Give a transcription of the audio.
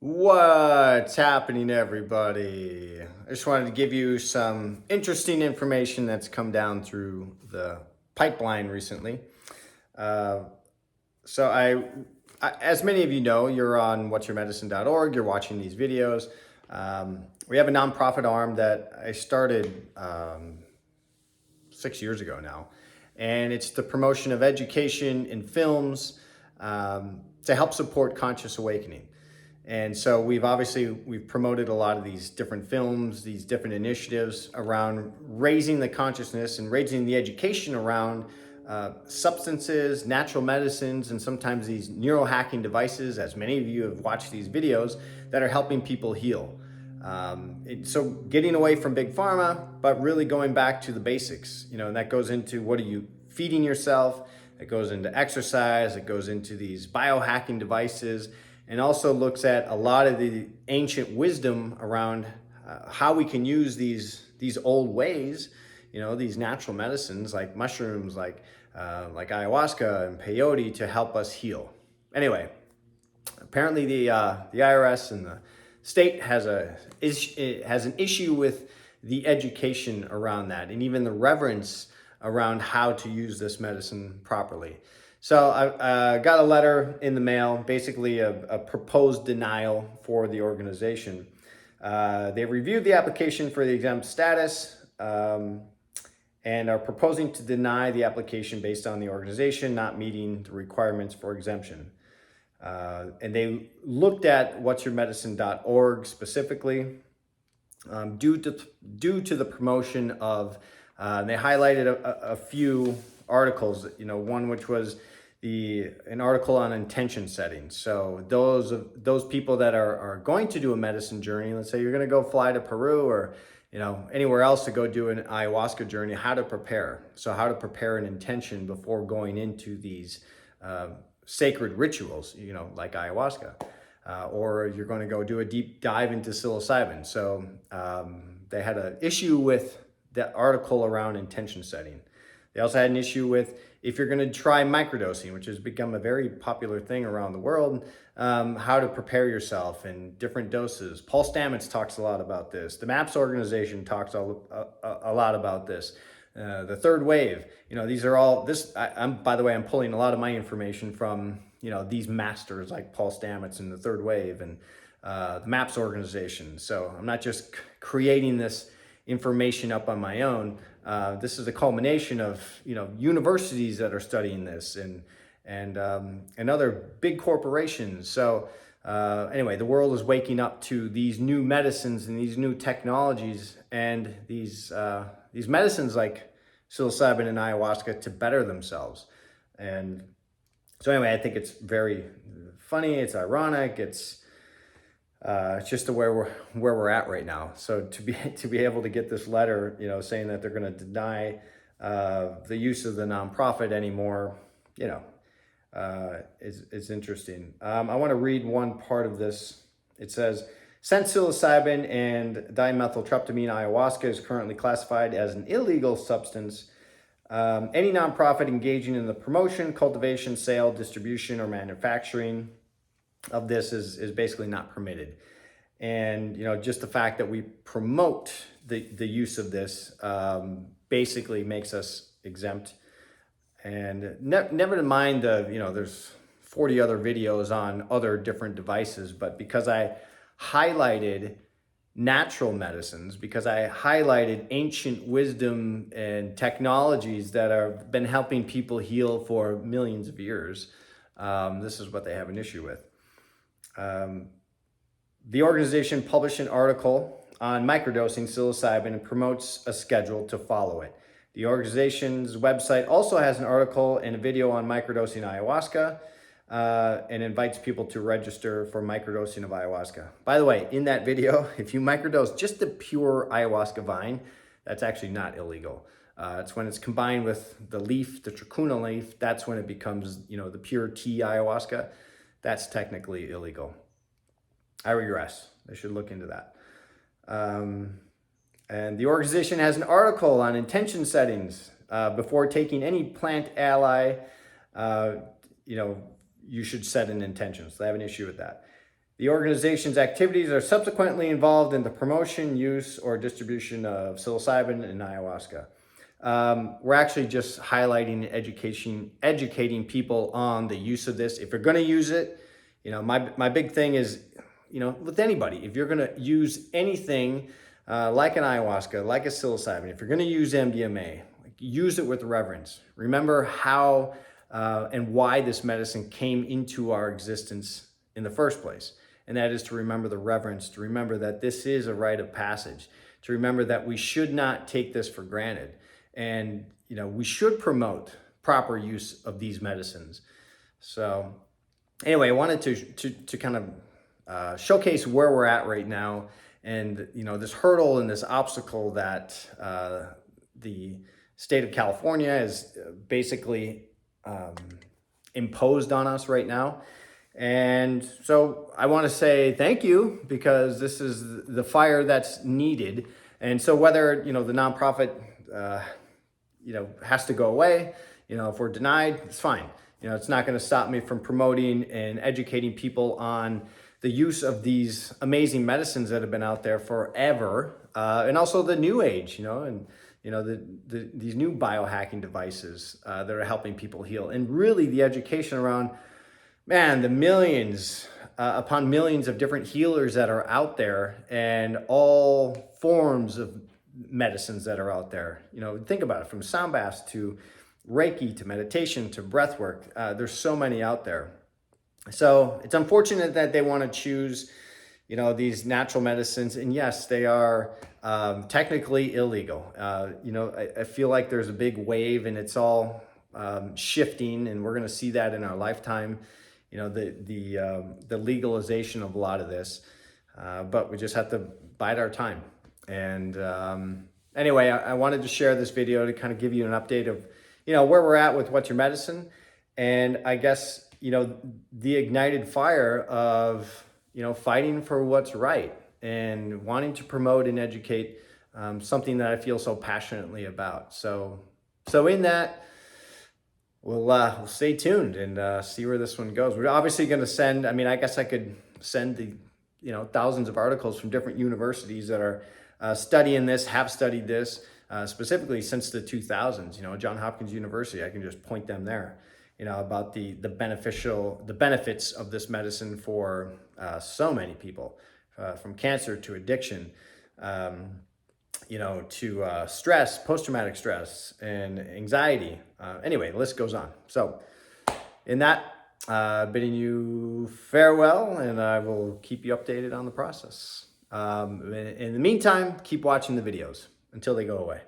What's happening, everybody? I just wanted to give you some interesting information that's come down through the pipeline recently. Uh, as many of you know, you're on whatsyourmedicine.org, you're watching these videos. We have a nonprofit arm that I started 6 years ago now, and it's the promotion of education in films to help support conscious awakening. And so we've promoted a lot of these different films, these different initiatives around raising the consciousness and raising the education around substances, natural medicines, and sometimes these neurohacking devices, as many of you have watched these videos, that are helping people heal. So getting away from big pharma, but really going back to the basics, and that goes into what are you feeding yourself? It goes into exercise, it goes into these biohacking devices, and also looks at a lot of the ancient wisdom around how we can use these old ways, these natural medicines like mushrooms, like ayahuasca and peyote to help us heal. Anyway, apparently the IRS and the state has an issue with the education around that, and even the reverence around how to use this medicine properly. So I got a letter in the mail, basically a proposed denial for the organization. They reviewed the application for the exempt status and are proposing to deny the application based on the organization not meeting the requirements for exemption. And they looked at whatsyourmedicine.org specifically due to the promotion of, they highlighted a few articles, one which was an article on intention setting. So those people that are going to do a medicine journey, let's say you're going to go fly to Peru or anywhere else to go do an ayahuasca journey, how to prepare. So how to prepare an intention before going into these sacred rituals, like ayahuasca, or you're going to go do a deep dive into psilocybin. So they had an issue with the article around intention setting. They also had an issue with if you're going to try microdosing, which has become a very popular thing around the world, how to prepare yourself in different doses. Paul Stamets talks a lot about this. The MAPS organization talks a lot about this. The third wave, these are all this. By the way, I'm pulling a lot of my information from these masters like Paul Stamets and the third wave and the MAPS organization. So I'm not just creating this information up on my own. This is a culmination of universities that are studying this and other big corporations. So anyway, the world is waking up to these new medicines and these new technologies and these medicines like psilocybin and ayahuasca to better themselves. And so anyway, I think it's very funny. It's ironic. It's just the where we're at right now. So to be able to get this letter, saying that they're going to deny the use of the nonprofit anymore, is interesting. I want to read one part of this. It says, since psilocybin and dimethyltryptamine ayahuasca is currently classified as an illegal substance, any nonprofit engaging in the promotion, cultivation, sale, distribution, or manufacturing of this is basically not permitted. And just the fact that we promote the use of this basically makes us exempt. And never to mind there's 40 other videos on other different devices, but because I highlighted natural medicines, because I highlighted ancient wisdom and technologies that have been helping people heal for millions of years, this is what they have an issue with. The organization published an article on microdosing psilocybin and promotes a schedule to follow it. The organization's website also has an article and a video on microdosing ayahuasca and invites people to register for microdosing of ayahuasca. By the way, in that video, if you microdose just the pure ayahuasca vine, that's actually not illegal. It's when it's combined with the leaf, the trachuna leaf, that's when it becomes, the pure tea ayahuasca. That's technically illegal. I regress. They should look into that. And the organization has an article on intention settings. Before taking any plant ally, you should set an intention. So they have an issue with that. The organization's activities are subsequently involved in the promotion, use, or distribution of psilocybin and ayahuasca. We're actually just highlighting educating people on the use of this. If you're going to use it, my big thing is, with anybody, if you're going to use anything like an ayahuasca, like a psilocybin, if you're going to use MDMA, use it with reverence. Remember how and why this medicine came into our existence in the first place. And that is to remember the reverence, to remember that this is a rite of passage, to remember that we should not take this for granted. And, we should promote proper use of these medicines. So anyway, I wanted to kind of showcase where we're at right now, and, this hurdle and this obstacle that the state of California is basically imposed on us right now. And so I want to say thank you, because this is the fire that's needed. And so whether, the nonprofit, has to go away, if we're denied, it's fine. It's not going to stop me from promoting and educating people on the use of these amazing medicines that have been out there forever. And also the new age, and, these new biohacking devices that are helping people heal. And really the education around, the millions upon millions of different healers that are out there, and all forms of medicines that are out there. Think about it, from sound baths to Reiki to meditation to breath work. There's so many out there. So it's unfortunate that they want to choose, these natural medicines. And yes, they are technically illegal. I feel like there's a big wave, and it's all shifting, and we're going to see that in our lifetime. The legalization of a lot of this, but we just have to bide our time. And anyway, I wanted to share this video to kind of give you an update of, where we're at with What's Your Medicine, and I guess, the ignited fire of, fighting for what's right and wanting to promote and educate something that I feel so passionately about. So in that, we'll stay tuned and see where this one goes. We're obviously going to send, I guess I could send the, thousands of articles from different universities that are studying this, have studied this, specifically since the 2000s. Johns Hopkins University, I can just point them there, about the benefits of this medicine for so many people, from cancer to addiction, to stress, post-traumatic stress, and anxiety. Anyway, the list goes on. So in that, bidding you farewell, and I will keep you updated on the process. In the meantime, keep watching the videos until they go away.